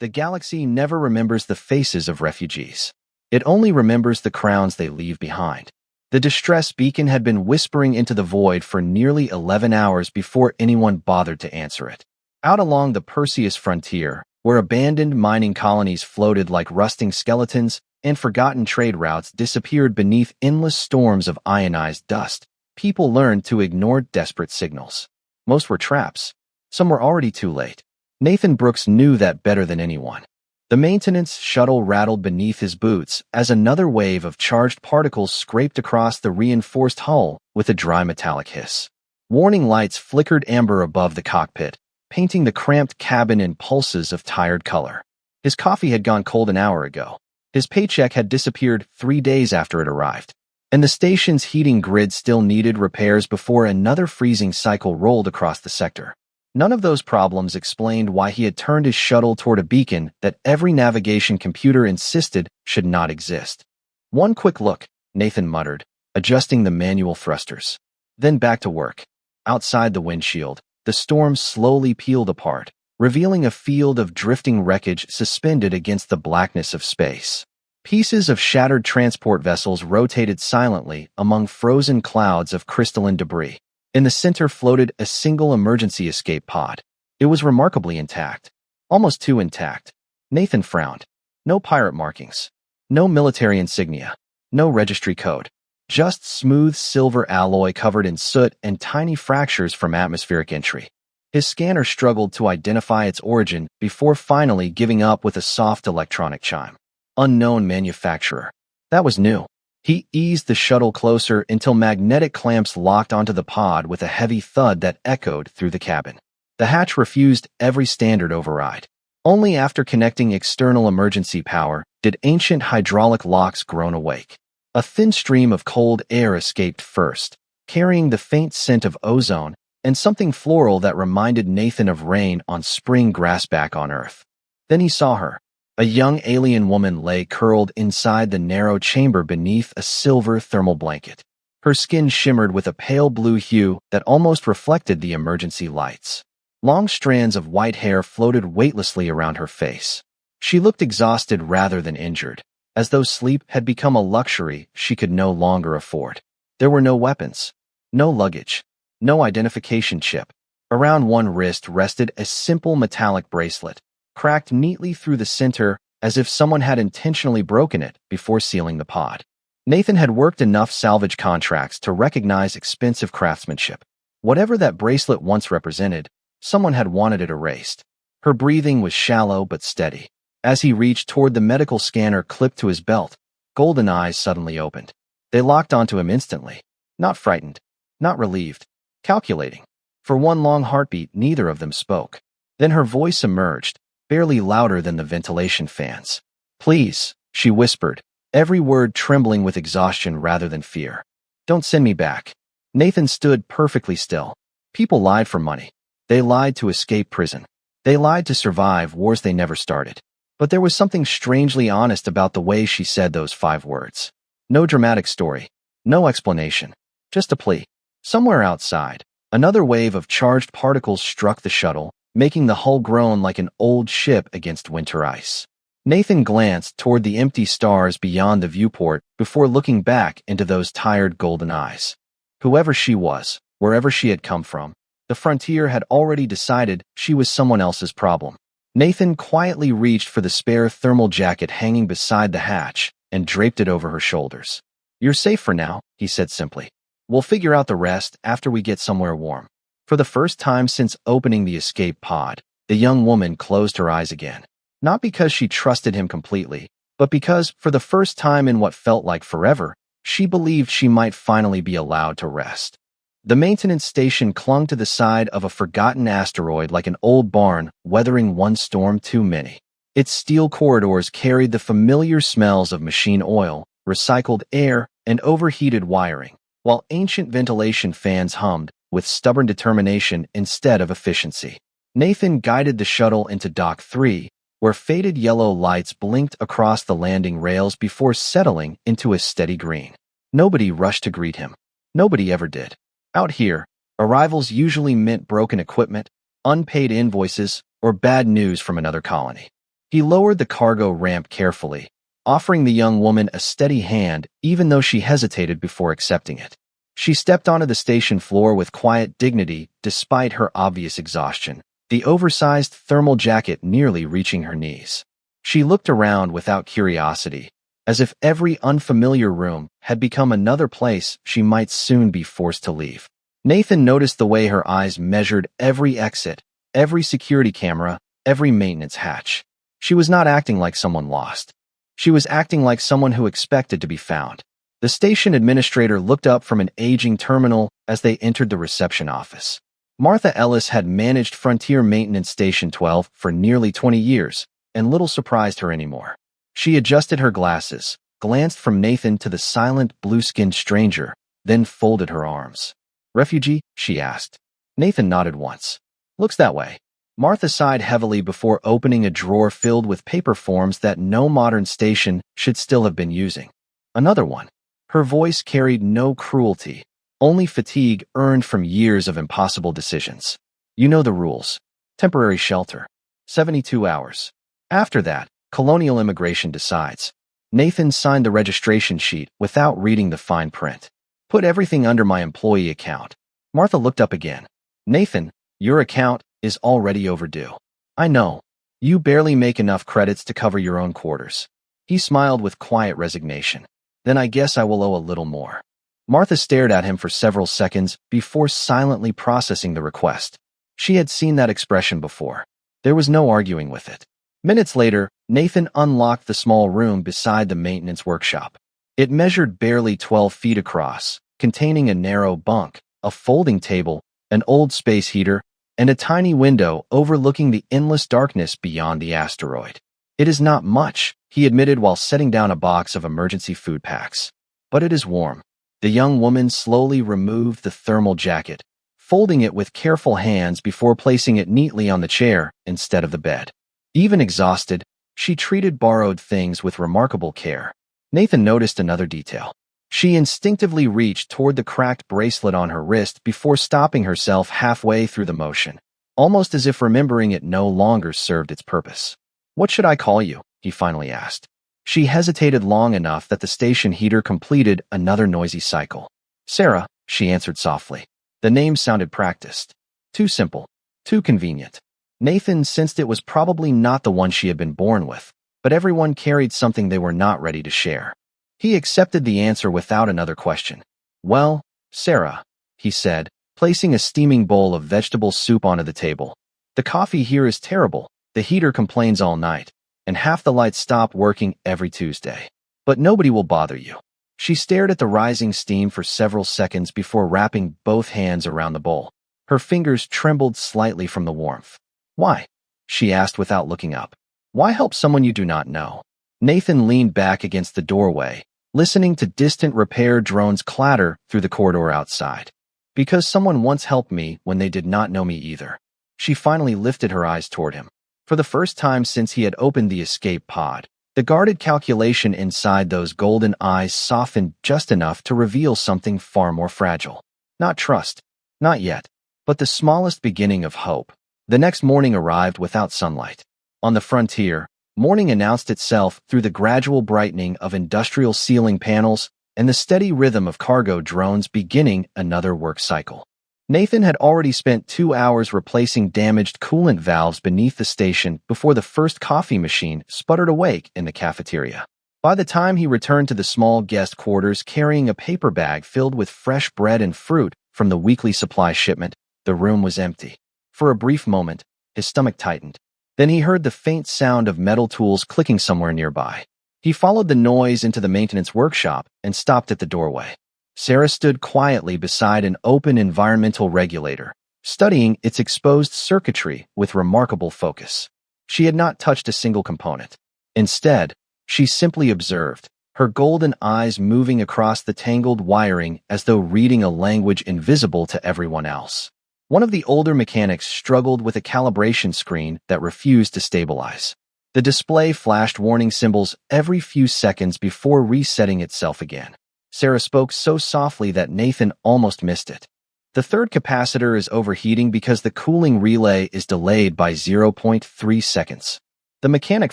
The galaxy never remembers the faces of refugees. It only remembers the crowns they leave behind. The distress beacon had been whispering into the void for nearly 11 hours before anyone bothered to answer it. Out along the Perseus frontier, where abandoned mining colonies floated like rusting skeletons and forgotten trade routes disappeared beneath endless storms of ionized dust, people learned to ignore desperate signals. Most were traps. Some were already too late. Nathan Brooks knew that better than anyone. The maintenance shuttle rattled beneath his boots as another wave of charged particles scraped across the reinforced hull with a dry metallic hiss. Warning lights flickered amber above the cockpit, painting the cramped cabin in pulses of tired color. His coffee had gone cold an hour ago. His paycheck had disappeared 3 days after it arrived. And the station's heating grid still needed repairs before another freezing cycle rolled across the sector. None of those problems explained why he had turned his shuttle toward a beacon that every navigation computer insisted should not exist. One quick look, Nathan muttered, adjusting the manual thrusters. Then back to work. Outside the windshield, the storm slowly peeled apart, revealing a field of drifting wreckage suspended against the blackness of space. Pieces of shattered transport vessels rotated silently among frozen clouds of crystalline debris. In the center floated a single emergency escape pod. It was remarkably intact. Almost too intact. Nathan frowned. No pirate markings. No military insignia. No registry code. Just smooth silver alloy covered in soot and tiny fractures from atmospheric entry. His scanner struggled to identify its origin before finally giving up with a soft electronic chime. Unknown manufacturer. That was new. He eased the shuttle closer until magnetic clamps locked onto the pod with a heavy thud that echoed through the cabin. The hatch refused every standard override. Only after connecting external emergency power did ancient hydraulic locks groan awake. A thin stream of cold air escaped first, carrying the faint scent of ozone and something floral that reminded Nathan of rain on spring grass back on Earth. Then he saw her. A young alien woman lay curled inside the narrow chamber beneath a silver thermal blanket. Her skin shimmered with a pale blue hue that almost reflected the emergency lights. Long strands of white hair floated weightlessly around her face. She looked exhausted rather than injured, as though sleep had become a luxury she could no longer afford. There were no weapons, no luggage, no identification chip. Around one wrist rested a simple metallic bracelet, cracked neatly through the center as if someone had intentionally broken it before sealing the pod. Nathan had worked enough salvage contracts to recognize expensive craftsmanship. Whatever that bracelet once represented, someone had wanted it erased. Her breathing was shallow but steady. As he reached toward the medical scanner clipped to his belt, golden eyes suddenly opened. They locked onto him instantly. Not frightened, not relieved, calculating. For one long heartbeat, neither of them spoke. Then her voice emerged, barely louder than the ventilation fans. "Please," she whispered, every word trembling with exhaustion rather than fear. "Don't send me back." Nathan stood perfectly still. People lied for money. They lied to escape prison. They lied to survive wars they never started. But there was something strangely honest about the way she said those 5 words. No dramatic story. No explanation. Just a plea. Somewhere outside, another wave of charged particles struck the shuttle, making the hull groan like an old ship against winter ice. Nathan glanced toward the empty stars beyond the viewport before looking back into those tired golden eyes. Whoever she was, wherever she had come from, the frontier had already decided she was someone else's problem. Nathan quietly reached for the spare thermal jacket hanging beside the hatch and draped it over her shoulders. "You're safe for now," he said simply. "We'll figure out the rest after we get somewhere warm." For the first time since opening the escape pod, the young woman closed her eyes again. Not because she trusted him completely, but because, for the first time in what felt like forever, she believed she might finally be allowed to rest. The maintenance station clung to the side of a forgotten asteroid like an old barn weathering one storm too many. Its steel corridors carried the familiar smells of machine oil, recycled air, and overheated wiring, while ancient ventilation fans hummed with stubborn determination instead of efficiency. Nathan guided the shuttle into Dock 3, where faded yellow lights blinked across the landing rails before settling into a steady green. Nobody rushed to greet him. Nobody ever did. Out here, arrivals usually meant broken equipment, unpaid invoices, or bad news from another colony. He lowered the cargo ramp carefully, offering the young woman a steady hand even though she hesitated before accepting it. She stepped onto the station floor with quiet dignity despite her obvious exhaustion, the oversized thermal jacket nearly reaching her knees. She looked around without curiosity, as if every unfamiliar room had become another place she might soon be forced to leave. Nathan noticed the way her eyes measured every exit, every security camera, every maintenance hatch. She was not acting like someone lost. She was acting like someone who expected to be found. The station administrator looked up from an aging terminal as they entered the reception office. Martha Ellis had managed Frontier Maintenance Station 12 for nearly 20 years, and little surprised her anymore. She adjusted her glasses, glanced from Nathan to the silent, blue-skinned stranger, then folded her arms. "Refugee?" she asked. Nathan nodded once. "Looks that way." Martha sighed heavily before opening a drawer filled with paper forms that no modern station should still have been using. "Another one." Her voice carried no cruelty, only fatigue earned from years of impossible decisions. "You know the rules. Temporary shelter. 72 hours. After that, colonial immigration decides." Nathan signed the registration sheet without reading the fine print. "Put everything under my employee account." Martha looked up again. "Nathan, your account is already overdue." "I know. You barely make enough credits to cover your own quarters." He smiled with quiet resignation. "Then I guess I will owe a little more." Martha stared at him for several seconds before silently processing the request. She had seen that expression before. There was no arguing with it. Minutes later, Nathan unlocked the small room beside the maintenance workshop. It measured barely 12 feet across, containing a narrow bunk, a folding table, an old space heater, and a tiny window overlooking the endless darkness beyond the asteroid. "It is not much," he admitted while setting down a box of emergency food packs. "But it is warm." The young woman slowly removed the thermal jacket, folding it with careful hands before placing it neatly on the chair instead of the bed. Even exhausted, she treated borrowed things with remarkable care. Nathan noticed another detail. She instinctively reached toward the cracked bracelet on her wrist before stopping herself halfway through the motion, almost as if remembering it no longer served its purpose. "What should I call you?" he finally asked. She hesitated long enough that the station heater completed another noisy cycle. "Sarah," she answered softly. The name sounded practiced. Too simple. Too convenient. Nathan sensed it was probably not the one she had been born with, but everyone carried something they were not ready to share. He accepted the answer without another question. "Well, Sarah," he said, placing a steaming bowl of vegetable soup onto the table. "The coffee here is terrible, the heater complains all night, and half the lights stop working every Tuesday. But nobody will bother you." She stared at the rising steam for several seconds before wrapping both hands around the bowl. Her fingers trembled slightly from the warmth. "Why?" she asked without looking up. "Why help someone you do not know?" Nathan leaned back against the doorway, listening to distant repair drones clatter through the corridor outside. "Because someone once helped me when they did not know me either." She finally lifted her eyes toward him. For the first time since he had opened the escape pod, the guarded calculation inside those golden eyes softened just enough to reveal something far more fragile. Not trust. Not yet. But the smallest beginning of hope. The next morning arrived without sunlight. On the frontier, morning announced itself through the gradual brightening of industrial ceiling panels and the steady rhythm of cargo drones beginning another work cycle. Nathan had already spent 2 hours replacing damaged coolant valves beneath the station before the first coffee machine sputtered awake in the cafeteria. By the time he returned to the small guest quarters carrying a paper bag filled with fresh bread and fruit from the weekly supply shipment, the room was empty. For a brief moment, his stomach tightened. Then he heard the faint sound of metal tools clicking somewhere nearby. He followed the noise into the maintenance workshop and stopped at the doorway. Sarah stood quietly beside an open environmental regulator, studying its exposed circuitry with remarkable focus. She had not touched a single component. Instead, she simply observed, her golden eyes moving across the tangled wiring as though reading a language invisible to everyone else. One of the older mechanics struggled with a calibration screen that refused to stabilize. The display flashed warning symbols every few seconds before resetting itself again. Sarah spoke so softly that Nathan almost missed it. "The third capacitor is overheating because the cooling relay is delayed by 0.3 seconds. The mechanic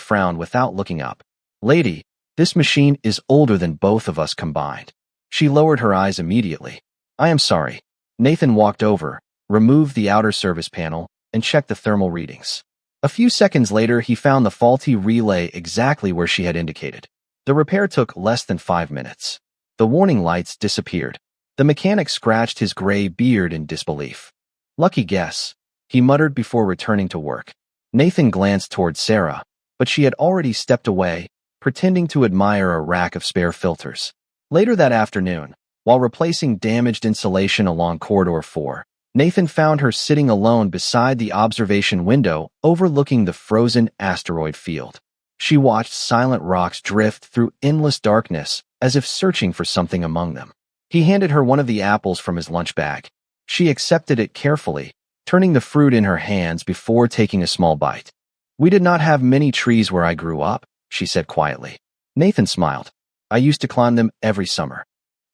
frowned without looking up. Lady, this machine is older than both of us combined. She lowered her eyes immediately. I am sorry. Nathan walked over, removed the outer service panel, and checked the thermal readings. A few seconds later, he found the faulty relay exactly where she had indicated. The repair took less than 5 minutes. The warning lights disappeared. The mechanic scratched his gray beard in disbelief. Lucky guess, he muttered before returning to work. Nathan glanced toward Sarah, but she had already stepped away, pretending to admire a rack of spare filters. Later that afternoon, while replacing damaged insulation along Corridor 4, Nathan found her sitting alone beside the observation window overlooking the frozen asteroid field. She watched silent rocks drift through endless darkness as if searching for something among them. He handed her one of the apples from his lunch bag. She accepted it carefully, turning the fruit in her hands before taking a small bite. We did not have many trees where I grew up, she said quietly. Nathan smiled. I used to climb them every summer.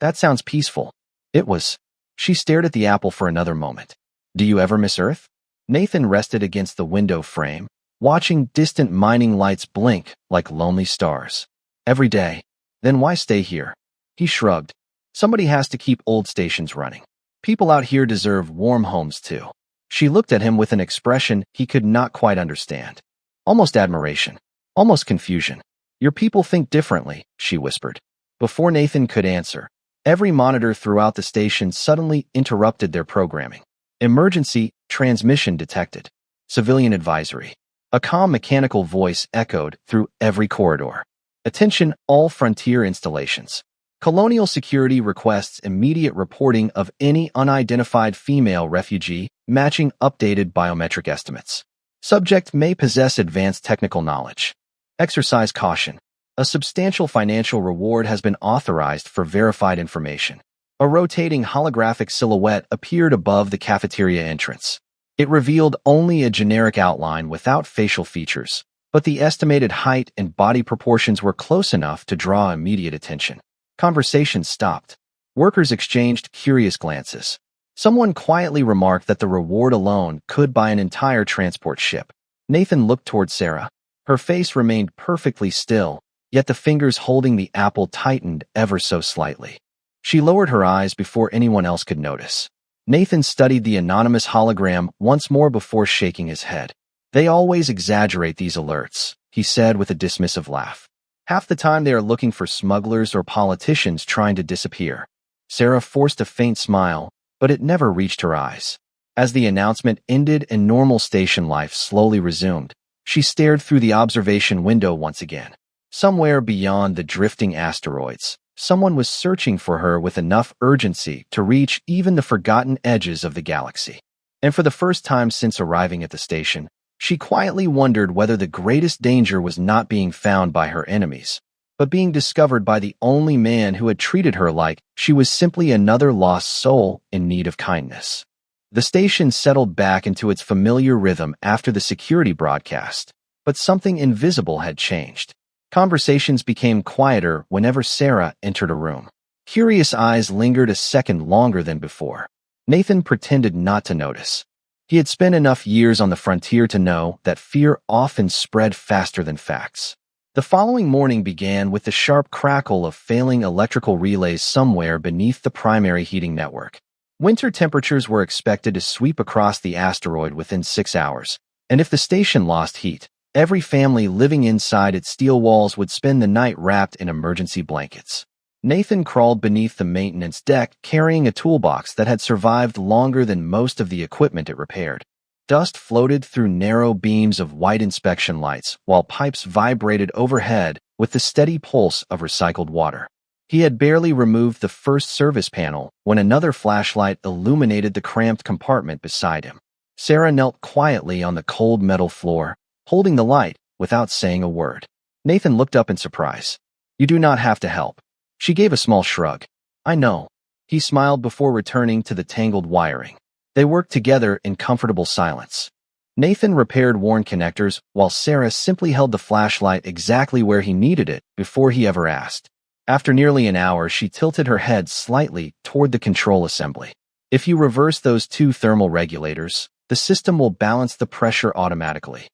That sounds peaceful. It was. She stared at the apple for another moment. Do you ever miss Earth? Nathan rested against the window frame, watching distant mining lights blink like lonely stars. Every day. Then why stay here? He shrugged. Somebody has to keep old stations running. People out here deserve warm homes too. She looked at him with an expression he could not quite understand. Almost admiration. Almost confusion. Your people think differently, she whispered. Before Nathan could answer, every monitor throughout the station suddenly interrupted their programming. Emergency transmission detected. Civilian advisory. A calm mechanical voice echoed through every corridor. Attention, all Frontier installations. Colonial Security requests immediate reporting of any unidentified female refugee, matching updated biometric estimates. Subject may possess advanced technical knowledge. Exercise caution. A substantial financial reward has been authorized for verified information. A rotating holographic silhouette appeared above the cafeteria entrance. It revealed only a generic outline without facial features, but the estimated height and body proportions were close enough to draw immediate attention. Conversation stopped. Workers exchanged curious glances. Someone quietly remarked that the reward alone could buy an entire transport ship. Nathan looked toward Sarah. Her face remained perfectly still, yet the fingers holding the apple tightened ever so slightly. She lowered her eyes before anyone else could notice. Nathan studied the anonymous hologram once more before shaking his head. They always exaggerate these alerts, he said with a dismissive laugh. Half the time they are looking for smugglers or politicians trying to disappear. Sarah forced a faint smile, but it never reached her eyes. As the announcement ended and normal station life slowly resumed, she stared through the observation window once again. Somewhere beyond the drifting asteroids, someone was searching for her with enough urgency to reach even the forgotten edges of the galaxy. And for the first time since arriving at the station, she quietly wondered whether the greatest danger was not being found by her enemies, but being discovered by the only man who had treated her like she was simply another lost soul in need of kindness. The station settled back into its familiar rhythm after the security broadcast, but something invisible had changed. Conversations became quieter whenever Sarah entered a room. Curious eyes lingered a second longer than before. Nathan pretended not to notice. He had spent enough years on the frontier to know that fear often spread faster than facts. The following morning began with the sharp crackle of failing electrical relays somewhere beneath the primary heating network. Winter temperatures were expected to sweep across the asteroid within 6 hours, and if the station lost heat, every family living inside its steel walls would spend the night wrapped in emergency blankets. Nathan crawled beneath the maintenance deck carrying a toolbox that had survived longer than most of the equipment it repaired. Dust floated through narrow beams of white inspection lights while pipes vibrated overhead with the steady pulse of recycled water. He had barely removed the first service panel when another flashlight illuminated the cramped compartment beside him. Sarah knelt quietly on the cold metal floor, holding the light without saying a word. Nathan looked up in surprise. You do not have to help. She gave a small shrug. I know. He smiled before returning to the tangled wiring. They worked together in comfortable silence. Nathan repaired worn connectors while Sarah simply held the flashlight exactly where he needed it before he ever asked. After nearly an hour, she tilted her head slightly toward the control assembly. If you reverse those 2 thermal regulators, the system will balance the pressure automatically.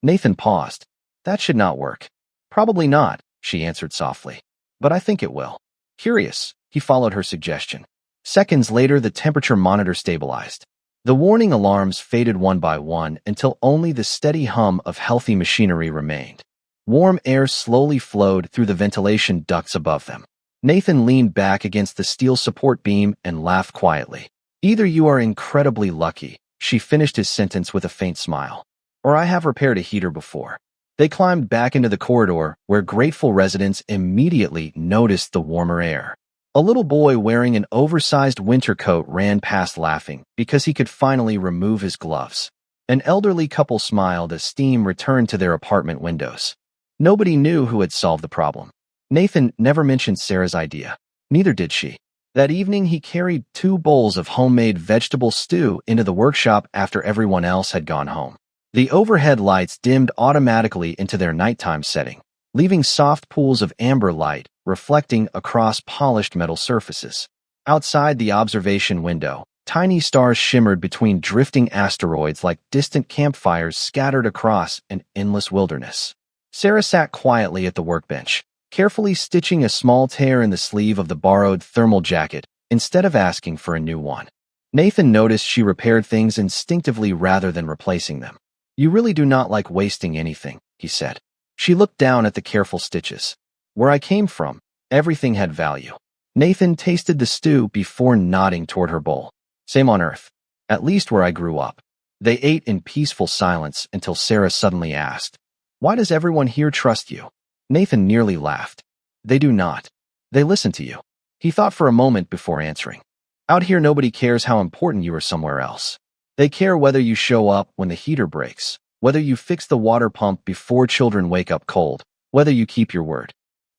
Nathan paused. That should not work. Probably not, she answered softly. But I think it will. Curious, he followed her suggestion. Seconds later, the temperature monitor stabilized. The warning alarms faded one by one until only the steady hum of healthy machinery remained. Warm air slowly flowed through the ventilation ducts above them. Nathan leaned back against the steel support beam and laughed quietly. Either you are incredibly lucky, she finished his sentence with a faint smile, or I have repaired a heater before. They climbed back into the corridor, where grateful residents immediately noticed the warmer air. A little boy wearing an oversized winter coat ran past laughing because he could finally remove his gloves. An elderly couple smiled as steam returned to their apartment windows. Nobody knew who had solved the problem. Nathan never mentioned Sarah's idea. Neither did she. That evening, he carried 2 bowls of homemade vegetable stew into the workshop after everyone else had gone home. The overhead lights dimmed automatically into their nighttime setting, leaving soft pools of amber light reflecting across polished metal surfaces. Outside the observation window, tiny stars shimmered between drifting asteroids like distant campfires scattered across an endless wilderness. Sarah sat quietly at the workbench, carefully stitching a small tear in the sleeve of the borrowed thermal jacket instead of asking for a new one. Nathan noticed she repaired things instinctively rather than replacing them. You really do not like wasting anything, he said. She looked down at the careful stitches. Where I came from, everything had value. Nathan tasted the stew before nodding toward her bowl. Same on Earth. At least where I grew up. They ate in peaceful silence until Sarah suddenly asked, "Why does everyone here trust you?" Nathan nearly laughed. They do not. They listen to you. He thought for a moment before answering. Out here, nobody cares how important you are somewhere else. They care whether you show up when the heater breaks, whether you fix the water pump before children wake up cold, whether you keep your word.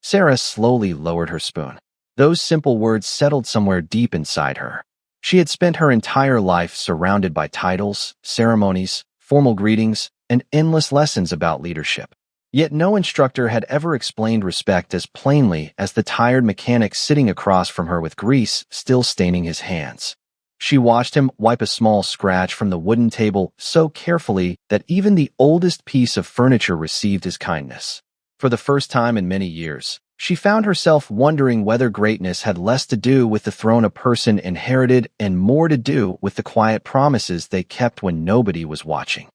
Sarah slowly lowered her spoon. Those simple words settled somewhere deep inside her. She had spent her entire life surrounded by titles, ceremonies, formal greetings, and endless lessons about leadership. Yet no instructor had ever explained respect as plainly as the tired mechanic sitting across from her with grease still staining his hands. She watched him wipe a small scratch from the wooden table so carefully that even the oldest piece of furniture received his kindness. For the first time in many years, she found herself wondering whether greatness had less to do with the throne a person inherited and more to do with the quiet promises they kept when nobody was watching.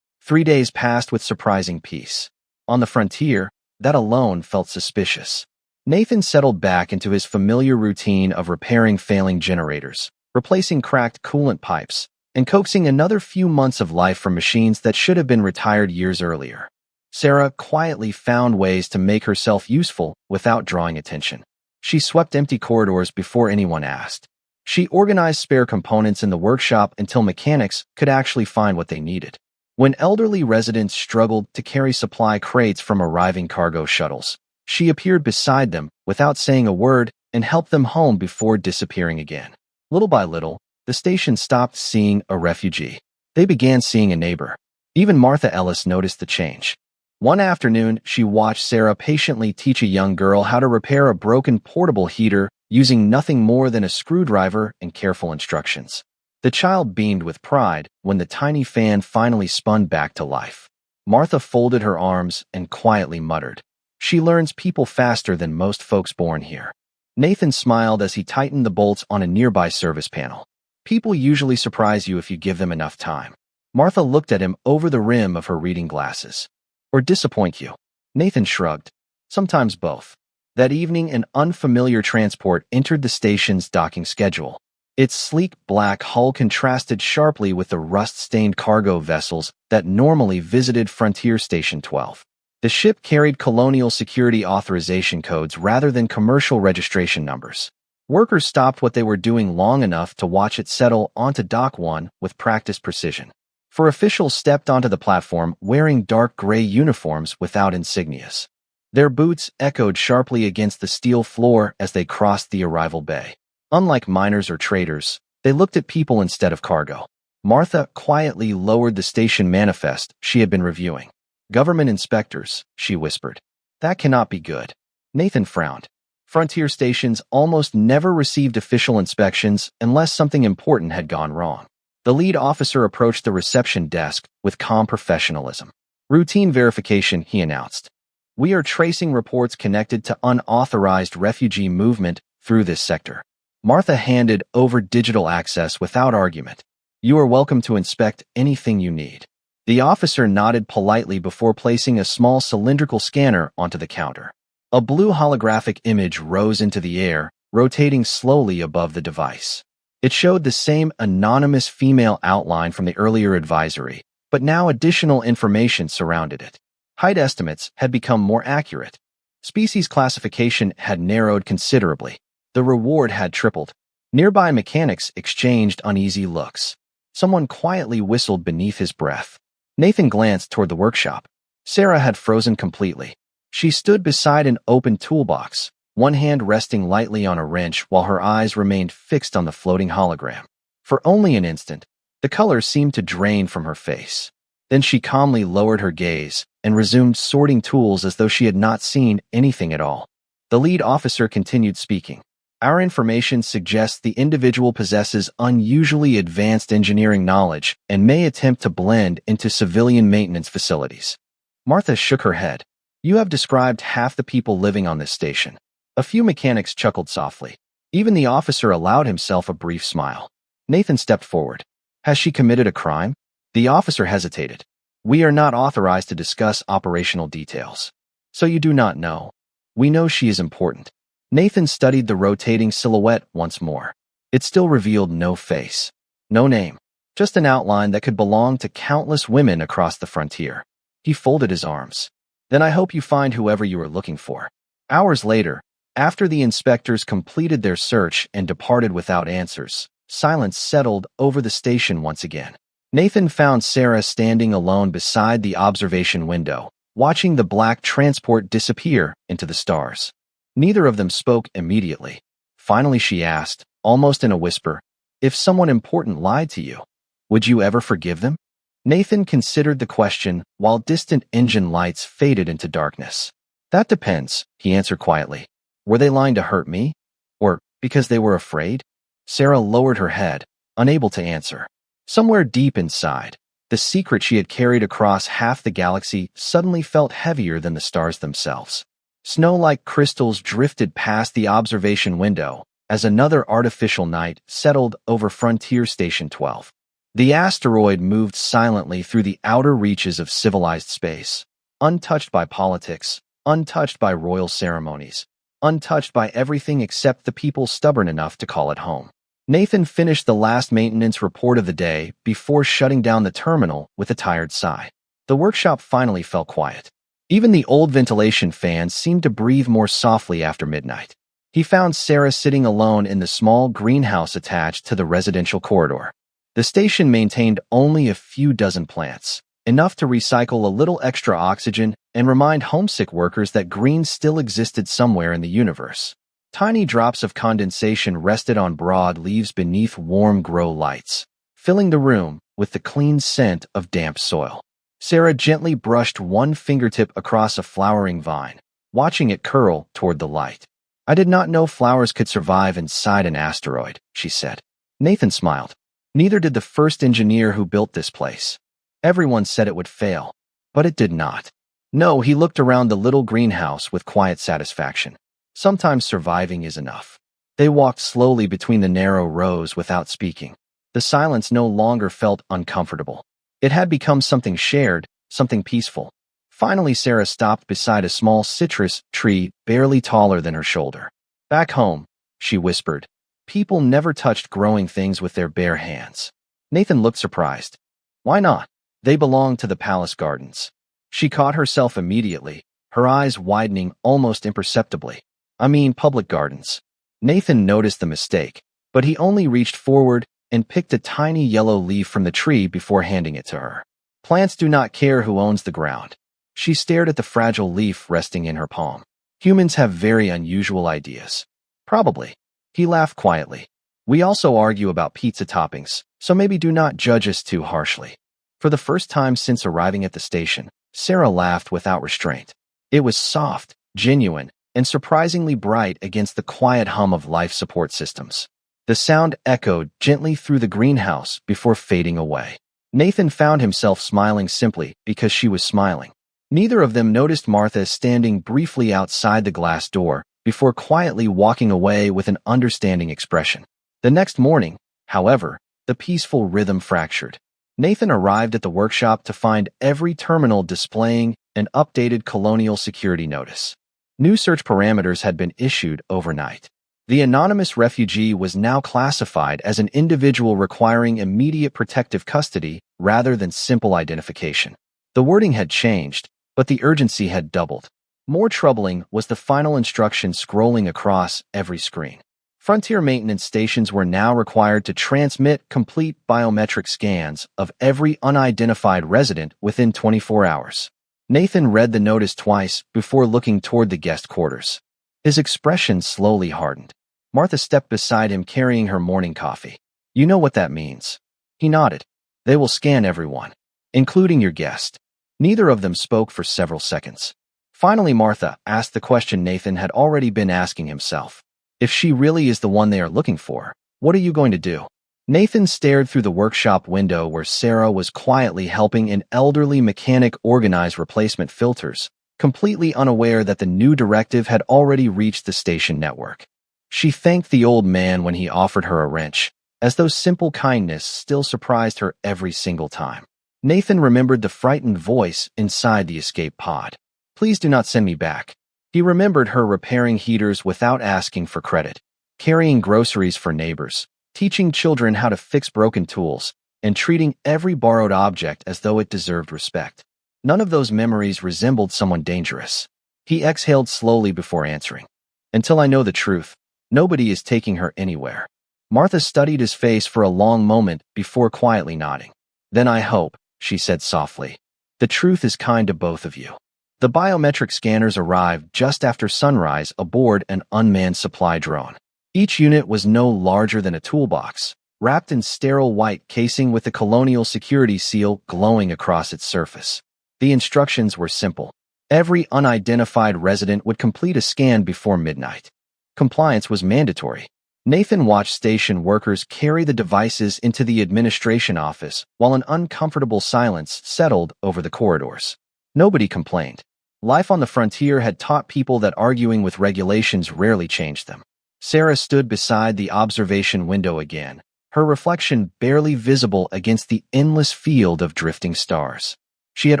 3 days passed with surprising peace. On the frontier, that alone felt suspicious. Nathan settled back into his familiar routine of repairing failing generators, replacing cracked coolant pipes, and coaxing another few months of life from machines that should have been retired years earlier. Sarah quietly found ways to make herself useful without drawing attention. She swept empty corridors before anyone asked. She organized spare components in the workshop until mechanics could actually find what they needed. When elderly residents struggled to carry supply crates from arriving cargo shuttles, she appeared beside them without saying a word and helped them home before disappearing again. Little by little, the station stopped seeing a refugee. They began seeing a neighbor. Even Martha Ellis noticed the change. One afternoon, she watched Sarah patiently teach a young girl how to repair a broken portable heater using nothing more than a screwdriver and careful instructions. The child beamed with pride when the tiny fan finally spun back to life. Martha folded her arms and quietly muttered, "She learns people faster than most folks born here." Nathan smiled as he tightened the bolts on a nearby service panel. People usually surprise you if you give them enough time. Martha looked at him over the rim of her reading glasses. Or disappoint you. Nathan shrugged. Sometimes both. That evening, an unfamiliar transport entered the station's docking schedule. Its sleek black hull contrasted sharply with the rust-stained cargo vessels that normally visited Frontier Station 12. The ship carried colonial security authorization codes rather than commercial registration numbers. Workers stopped what they were doing long enough to watch it settle onto Dock 1 with practiced precision. 4 officials stepped onto the platform wearing dark gray uniforms without insignias. Their boots echoed sharply against the steel floor as they crossed the arrival bay. Unlike miners or traders, they looked at people instead of cargo. Martha quietly lowered the station manifest she had been reviewing. "Government inspectors," she whispered. "That cannot be good." Nathan frowned. Frontier stations almost never received official inspections unless something important had gone wrong. The lead officer approached the reception desk with calm professionalism. Routine verification, he announced. We are tracing reports connected to unauthorized refugee movement through this sector. Martha handed over digital access without argument. You are welcome to inspect anything you need. The officer nodded politely before placing a small cylindrical scanner onto the counter. A blue holographic image rose into the air, rotating slowly above the device. It showed the same anonymous female outline from the earlier advisory, but now additional information surrounded it. Height estimates had become more accurate. Species classification had narrowed considerably. The reward had tripled. Nearby mechanics exchanged uneasy looks. Someone quietly whistled beneath his breath. Nathan glanced toward the workshop. Sarah had frozen completely. She stood beside an open toolbox, one hand resting lightly on a wrench while her eyes remained fixed on the floating hologram. For only an instant, the color seemed to drain from her face. Then she calmly lowered her gaze and resumed sorting tools as though she had not seen anything at all. The lead officer continued speaking. Our information suggests the individual possesses unusually advanced engineering knowledge and may attempt to blend into civilian maintenance facilities. Martha shook her head. You have described half the people living on this station. A few mechanics chuckled softly. Even the officer allowed himself a brief smile. Nathan stepped forward. Has she committed a crime? The officer hesitated. We are not authorized to discuss operational details. So you do not know. We know she is important. Nathan studied the rotating silhouette once more. It still revealed no face, no name, just an outline that could belong to countless women across the frontier. He folded his arms. Then I hope you find whoever you are looking for. Hours later, after the inspectors completed their search and departed without answers, silence settled over the station once again. Nathan found Sarah standing alone beside the observation window, watching the black transport disappear into the stars. Neither of them spoke immediately. Finally, she asked, almost in a whisper, if someone important lied to you, would you ever forgive them? Nathan considered the question while distant engine lights faded into darkness. That depends, he answered quietly. Were they lying to hurt me? Or because they were afraid? Sarah lowered her head, unable to answer. Somewhere deep inside, the secret she had carried across half the galaxy suddenly felt heavier than the stars themselves. Snow-like crystals drifted past the observation window as another artificial night settled over Frontier Station 12. The asteroid moved silently through the outer reaches of civilized space, untouched by politics, untouched by royal ceremonies, untouched by everything except the people stubborn enough to call it home. Nathan finished the last maintenance report of the day before shutting down the terminal with a tired sigh. The workshop finally fell quiet. Even the old ventilation fans seemed to breathe more softly after midnight. He found Sarah sitting alone in the small greenhouse attached to the residential corridor. The station maintained only a few dozen plants, enough to recycle a little extra oxygen and remind homesick workers that green still existed somewhere in the universe. Tiny drops of condensation rested on broad leaves beneath warm grow lights, filling the room with the clean scent of damp soil. Sarah gently brushed one fingertip across a flowering vine, watching it curl toward the light. I did not know flowers could survive inside an asteroid, she said. Nathan smiled. Neither did the first engineer who built this place. Everyone said it would fail, but it did not. No, he looked around the little greenhouse with quiet satisfaction. Sometimes surviving is enough. They walked slowly between the narrow rows without speaking. The silence no longer felt uncomfortable. It had become something shared, something peaceful. Finally, Sarah stopped beside a small citrus tree barely taller than her shoulder. Back home, she whispered, people never touched growing things with their bare hands. Nathan looked surprised. Why not? They belonged to the palace gardens. She caught herself immediately, her eyes widening almost imperceptibly. I mean public gardens. Nathan noticed the mistake, but he only reached forward and picked a tiny yellow leaf from the tree before handing it to her. Plants do not care who owns the ground. She stared at the fragile leaf resting in her palm. Humans have very unusual ideas. Probably. He laughed quietly. We also argue about pizza toppings, so maybe do not judge us too harshly. For the first time since arriving at the station, Sarah laughed without restraint. It was soft, genuine, and surprisingly bright against the quiet hum of life support systems. The sound echoed gently through the greenhouse before fading away. Nathan found himself smiling simply because she was smiling. Neither of them noticed Martha standing briefly outside the glass door before quietly walking away with an understanding expression. The next morning, however, the peaceful rhythm fractured. Nathan arrived at the workshop to find every terminal displaying an updated colonial security notice. New search parameters had been issued overnight. The anonymous refugee was now classified as an individual requiring immediate protective custody rather than simple identification. The wording had changed, but the urgency had doubled. More troubling was the final instruction scrolling across every screen. Frontier maintenance stations were now required to transmit complete biometric scans of every unidentified resident within 24 hours. Nathan read the notice twice before looking toward the guest quarters. His expression slowly hardened. Martha stepped beside him carrying her morning coffee. "You know what that means." He nodded. "They will scan everyone, including your guest." Neither of them spoke for several seconds. Finally, Martha asked the question Nathan had already been asking himself. "If she really is the one they are looking for, what are you going to do?" Nathan stared through the workshop window where Sarah was quietly helping an elderly mechanic organize replacement filters, completely unaware that the new directive had already reached the station network. She thanked the old man when he offered her a wrench, as though simple kindness still surprised her every single time. Nathan remembered the frightened voice inside the escape pod. "Please do not send me back." He remembered her repairing heaters without asking for credit, carrying groceries for neighbors, teaching children how to fix broken tools, and treating every borrowed object as though it deserved respect. None of those memories resembled someone dangerous. He exhaled slowly before answering. "Until I know the truth, nobody is taking her anywhere." Martha studied his face for a long moment before quietly nodding. "Then I hope," she said softly, "the truth is kind to both of you." The biometric scanners arrived just after sunrise aboard an unmanned supply drone. Each unit was no larger than a toolbox, wrapped in sterile white casing with the colonial security seal glowing across its surface. The instructions were simple. Every unidentified resident would complete a scan before midnight. Compliance was mandatory. Nathan watched station workers carry the devices into the administration office while an uncomfortable silence settled over the corridors. Nobody complained. Life on the frontier had taught people that arguing with regulations rarely changed them. Sarah stood beside the observation window again, her reflection barely visible against the endless field of drifting stars. She had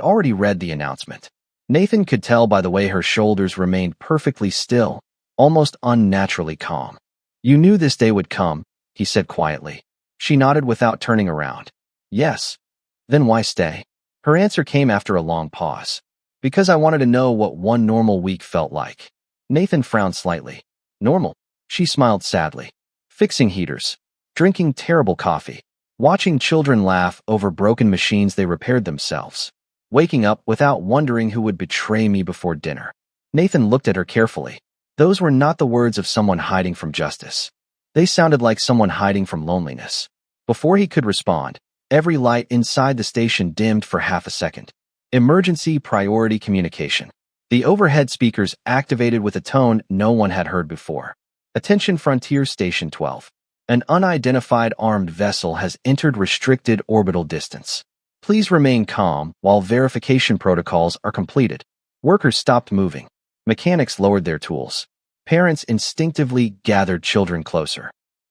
already read the announcement. Nathan could tell by the way her shoulders remained perfectly still, almost unnaturally calm. "You knew this day would come," he said quietly. She nodded without turning around. "Yes." "Then why stay?" Her answer came after a long pause. "Because I wanted to know what one normal week felt like." Nathan frowned slightly. "Normal?" She smiled sadly. "Fixing heaters, drinking terrible coffee, watching children laugh over broken machines they repaired themselves, waking up without wondering who would betray me before dinner." Nathan looked at her carefully. Those were not the words of someone hiding from justice. They sounded like someone hiding from loneliness. Before he could respond, every light inside the station dimmed for half a second. Emergency priority communication. The overhead speakers activated with a tone no one had heard before. "Attention Frontier Station 12. An unidentified armed vessel has entered restricted orbital distance. Please remain calm while verification protocols are completed." Workers stopped moving. Mechanics lowered their tools. Parents instinctively gathered children closer.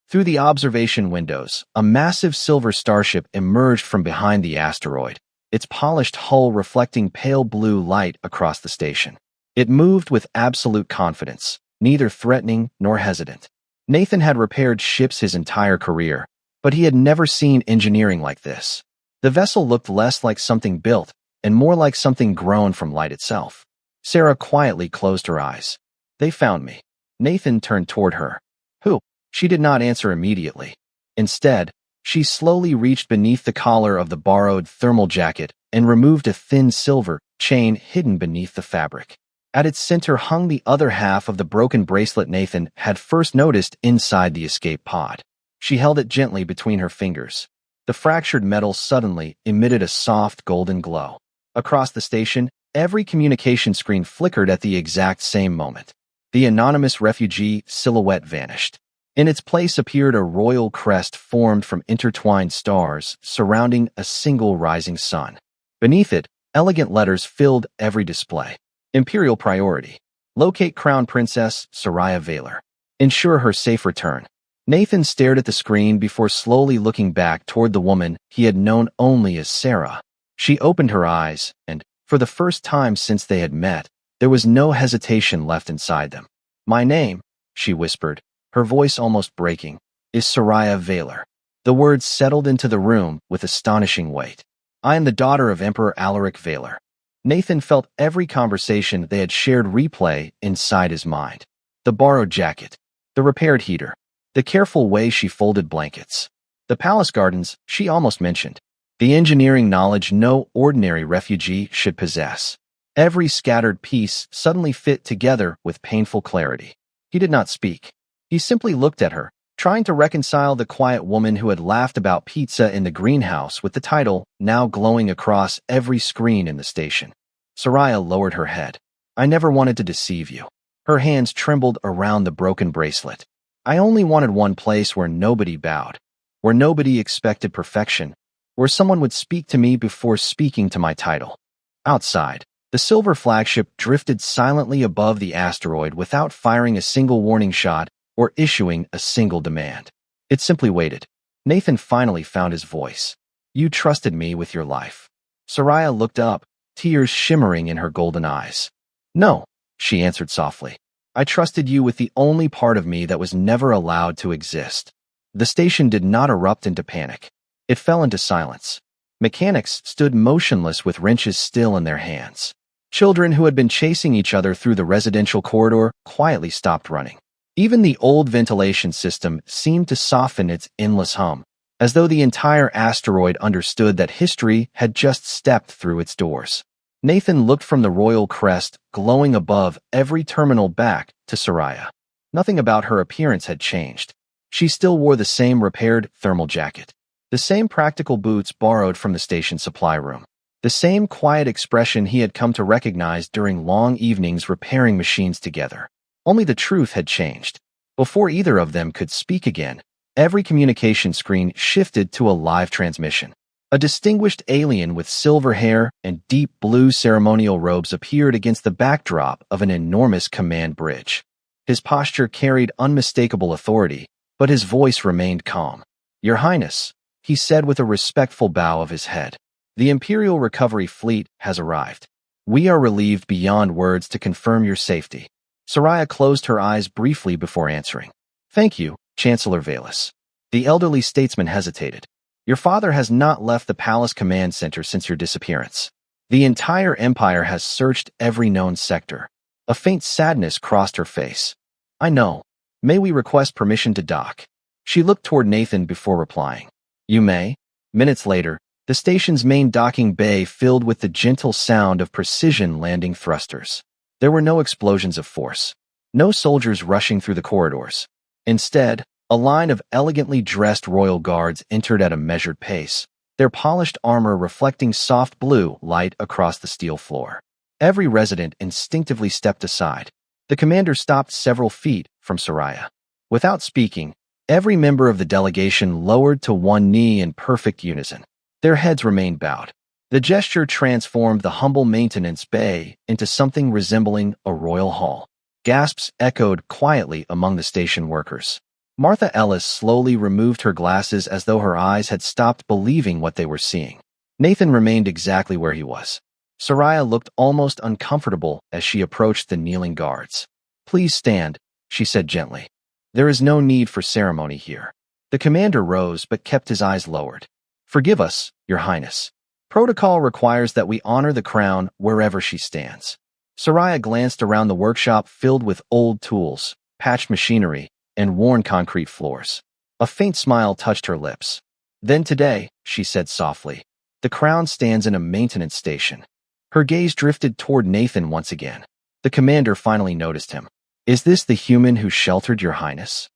Through the observation windows, a massive silver starship emerged from behind the asteroid, its polished hull reflecting pale blue light across the station. It moved with absolute confidence, neither threatening nor hesitant. Nathan had repaired ships his entire career, but he had never seen engineering like this. The vessel looked less like something built and more like something grown from light itself. Sarah quietly closed her eyes. "They found me." Nathan turned toward her. "Who?" She did not answer immediately. Instead, she slowly reached beneath the collar of the borrowed thermal jacket and removed a thin silver chain hidden beneath the fabric. At its center hung the other half of the broken bracelet Nathan had first noticed inside the escape pod. She held it gently between her fingers. The fractured metal suddenly emitted a soft golden glow. Across the station, every communication screen flickered at the exact same moment. The anonymous refugee silhouette vanished. In its place appeared a royal crest formed from intertwined stars surrounding a single rising sun. Beneath it, elegant letters filled every display. Imperial priority. Locate Crown Princess Soraya Vaylor. Ensure her safe return. Nathan stared at the screen before slowly looking back toward the woman he had known only as Sarah. She opened her eyes, and, for the first time since they had met, there was no hesitation left inside them. "My name," she whispered, her voice almost breaking, "is Soraya Vaylor." The words settled into the room with astonishing weight. "I am the daughter of Emperor Alaric Vaylor." Nathan felt every conversation they had shared replay inside his mind. The borrowed jacket, the repaired heater, the careful way she folded blankets, the palace gardens she almost mentioned, the engineering knowledge no ordinary refugee should possess. Every scattered piece suddenly fit together with painful clarity. He did not speak. He simply looked at her, trying to reconcile the quiet woman who had laughed about pizza in the greenhouse with the title now glowing across every screen in the station. Soraya lowered her head. "I never wanted to deceive you." Her hands trembled around the broken bracelet. "I only wanted one place where nobody bowed, where nobody expected perfection, where someone would speak to me before speaking to my title." Outside, the silver flagship drifted silently above the asteroid without firing a single warning shot or issuing a single demand. It simply waited. Nathan finally found his voice. "You trusted me with your life." Soraya looked up, tears shimmering in her golden eyes. "No," she answered softly. "I trusted you with the only part of me that was never allowed to exist." The station did not erupt into panic. It fell into silence. Mechanics stood motionless with wrenches still in their hands. Children who had been chasing each other through the residential corridor quietly stopped running. Even the old ventilation system seemed to soften its endless hum, as though the entire asteroid understood that history had just stepped through its doors. Nathan looked from the royal crest glowing above every terminal back to Soraya. Nothing about her appearance had changed. She still wore the same repaired thermal jacket, the same practical boots borrowed from the station supply room, the same quiet expression he had come to recognize during long evenings repairing machines together. Only the truth had changed. Before either of them could speak again, every communication screen shifted to a live transmission. A distinguished alien with silver hair and deep blue ceremonial robes appeared against the backdrop of an enormous command bridge. His posture carried unmistakable authority, but his voice remained calm. "Your Highness," he said with a respectful bow of his head, "the Imperial Recovery Fleet has arrived. We are relieved beyond words to confirm your safety." Soraya closed her eyes briefly before answering. "Thank you, Chancellor Valus." The elderly statesman hesitated. "Your father has not left the palace command center since your disappearance. The entire empire has searched every known sector." A faint sadness crossed her face. "I know. May we request permission to dock?" She looked toward Nathan before replying. "You may." Minutes later, the station's main docking bay filled with the gentle sound of precision landing thrusters. There were no explosions of force, no soldiers rushing through the corridors. Instead, a line of elegantly dressed royal guards entered at a measured pace, their polished armor reflecting soft blue light across the steel floor. Every resident instinctively stepped aside. The commander stopped several feet from Soraya. Without speaking, every member of the delegation lowered to one knee in perfect unison. Their heads remained bowed. The gesture transformed the humble maintenance bay into something resembling a royal hall. Gasps echoed quietly among the station workers. Martha Ellis slowly removed her glasses as though her eyes had stopped believing what they were seeing. Nathan remained exactly where he was. Soraya looked almost uncomfortable as she approached the kneeling guards. "Please stand," she said gently. "There is no need for ceremony here." The commander rose but kept his eyes lowered. "Forgive us, Your Highness. Protocol requires that we honor the crown wherever she stands." Soraya glanced around the workshop filled with old tools, patched machinery, and worn concrete floors. A faint smile touched her lips. "Then today," she said softly, "the crown stands in a maintenance station." Her gaze drifted toward Nathan once again. The commander finally noticed him. "Is this the human who sheltered Your Highness?"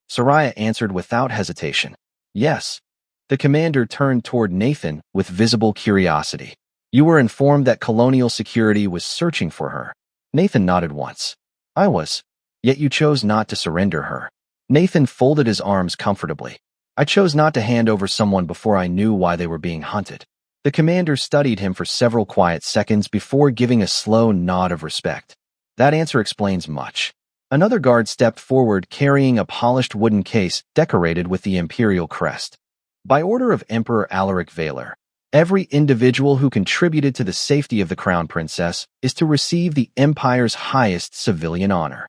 Soraya answered without hesitation. "Yes." The commander turned toward Nathan with visible curiosity. "You were informed that colonial security was searching for her." Nathan nodded once. "I was. Yet you chose not to surrender her." Nathan folded his arms comfortably. I chose not to hand over someone before I knew why they were being hunted. The commander studied him for several quiet seconds before giving a slow nod of respect. That answer explains much. Another guard stepped forward carrying a polished wooden case decorated with the imperial crest. By order of Emperor Alaric Valor, every individual who contributed to the safety of the crown princess is to receive the Empire's highest civilian honor.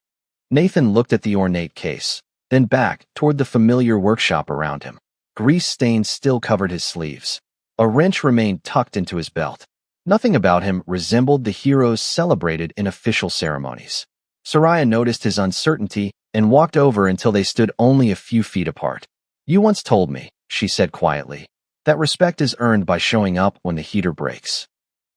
Nathan looked at the ornate case, then back toward the familiar workshop around him. Grease stains still covered his sleeves. A wrench remained tucked into his belt. Nothing about him resembled the heroes celebrated in official ceremonies. Soraya noticed his uncertainty and walked over until they stood only a few feet apart. "You once told me," she said quietly, "that respect is earned by showing up when the heater breaks."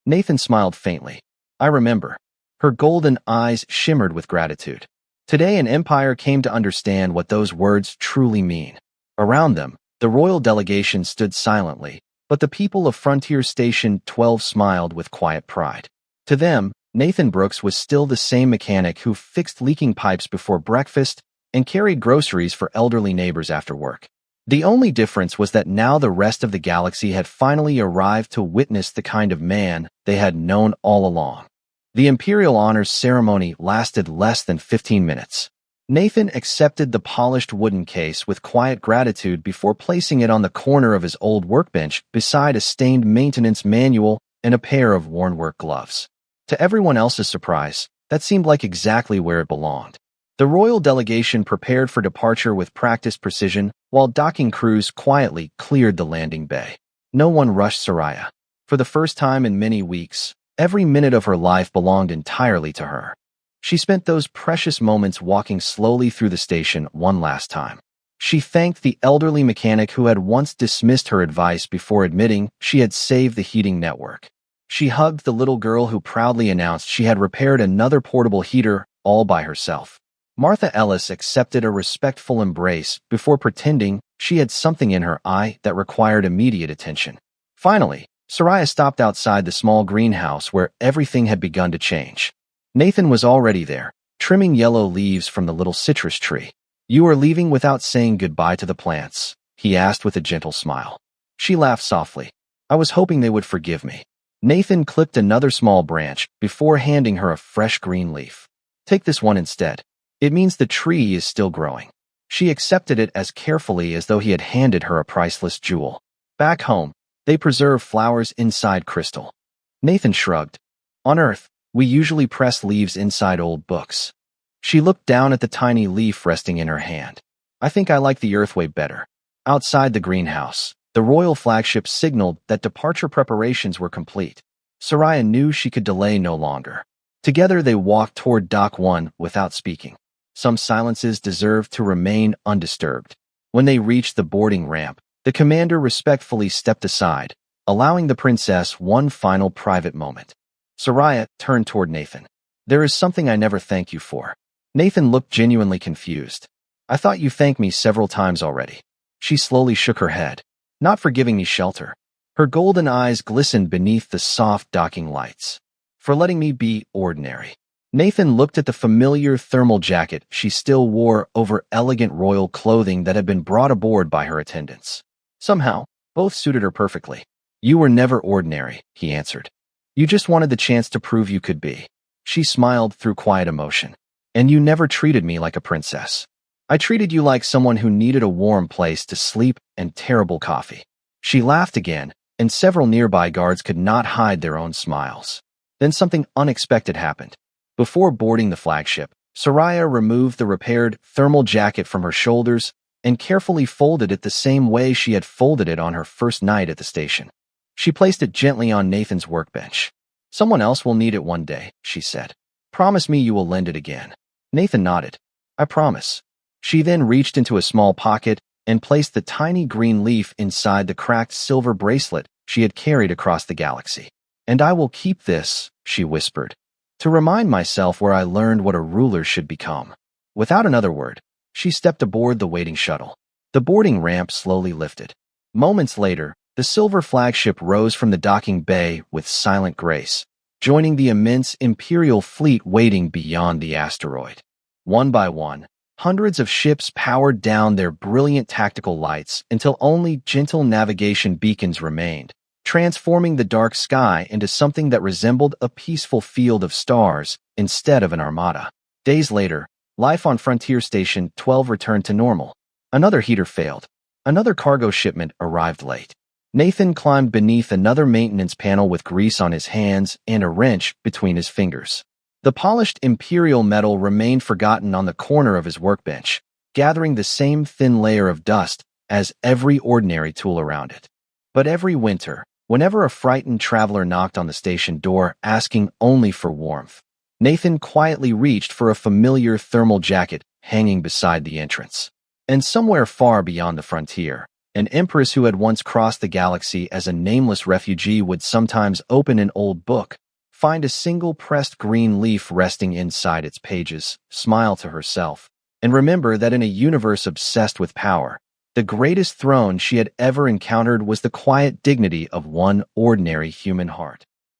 Nathan smiled faintly. "I remember." Her golden eyes shimmered with gratitude. Today an empire came to understand what those words truly mean. Around them, the royal delegation stood silently, but the people of Frontier Station 12 smiled with quiet pride. To them, Nathan Brooks was still the same mechanic who fixed leaking pipes before breakfast and carried groceries for elderly neighbors after work. The only difference was that now the rest of the galaxy had finally arrived to witness the kind of man they had known all along. The Imperial Honors ceremony lasted less than 15 minutes. Nathan accepted the polished wooden case with quiet gratitude before placing it on the corner of his old workbench beside a stained maintenance manual and a pair of worn work gloves. To everyone else's surprise, that seemed like exactly where it belonged. The royal delegation prepared for departure with practiced precision, while docking crews quietly cleared the landing bay. No one rushed Soraya. For the first time in many weeks, every minute of her life belonged entirely to her. She spent those precious moments walking slowly through the station one last time. She thanked the elderly mechanic who had once dismissed her advice before admitting she had saved the heating network. She hugged the little girl who proudly announced she had repaired another portable heater all by herself. Martha Ellis accepted a respectful embrace before pretending she had something in her eye that required immediate attention. Finally, Soraya stopped outside the small greenhouse where everything had begun to change. Nathan was already there, trimming yellow leaves from the little citrus tree. "You are leaving without saying goodbye to the plants?" he asked with a gentle smile. She laughed softly. "I was hoping they would forgive me." Nathan clipped another small branch before handing her a fresh green leaf. "Take this one instead. It means the tree is still growing." She accepted it as carefully as though he had handed her a priceless jewel. Back home, they preserve flowers inside crystal. Nathan shrugged. "On Earth, we usually press leaves inside old books." She looked down at the tiny leaf resting in her hand. "I think I like the Earth way better." Outside the greenhouse, the royal flagship signaled that departure preparations were complete. Soraya knew she could delay no longer. Together they walked toward Dock 1 without speaking. Some silences deserved to remain undisturbed. When they reached the boarding ramp, the commander respectfully stepped aside, allowing the princess one final private moment. Soraya turned toward Nathan. "There is something I never thank you for." Nathan looked genuinely confused. "I thought you thanked me several times already." She slowly shook her head. "Not for giving me shelter." Her golden eyes glistened beneath the soft docking lights. "For letting me be ordinary." Nathan looked at the familiar thermal jacket she still wore over elegant royal clothing that had been brought aboard by her attendants. Somehow, both suited her perfectly. "You were never ordinary," he answered. "You just wanted the chance to prove you could be." She smiled through quiet emotion. "And you never treated me like a princess. I treated you like someone who needed a warm place to sleep and terrible coffee." She laughed again, and several nearby guards could not hide their own smiles. Then something unexpected happened. Before boarding the flagship, Soraya removed the repaired thermal jacket from her shoulders and carefully folded it the same way she had folded it on her first night at the station. She placed it gently on Nathan's workbench. "Someone else will need it one day," she said. "Promise me you will lend it again." Nathan nodded. "I promise." She then reached into a small pocket and placed the tiny green leaf inside the cracked silver bracelet she had carried across the galaxy. "And I will keep this," she whispered, "to remind myself where I learned what a ruler should become." Without another word, she stepped aboard the waiting shuttle. The boarding ramp slowly lifted. Moments later, the silver flagship rose from the docking bay with silent grace, joining the immense Imperial fleet waiting beyond the asteroid. One by one, Hundreds of ships powered down their brilliant tactical lights until only gentle navigation beacons remained, transforming the dark sky into something that resembled a peaceful field of stars instead of an armada. Days later, life on Frontier Station 12 returned to normal. Another heater failed. Another cargo shipment arrived late. Nathan climbed beneath another maintenance panel with grease on his hands and a wrench between his fingers. The polished imperial metal remained forgotten on the corner of his workbench, gathering the same thin layer of dust as every ordinary tool around it. But every winter, whenever a frightened traveler knocked on the station door asking only for warmth, Nathan quietly reached for a familiar thermal jacket hanging beside the entrance. And somewhere far beyond the frontier, an empress who had once crossed the galaxy as a nameless refugee would sometimes open an old book, find a single pressed green leaf resting inside its pages, smile to herself, and remember that in a universe obsessed with power, the greatest throne she had ever encountered was the quiet dignity of one ordinary human heart.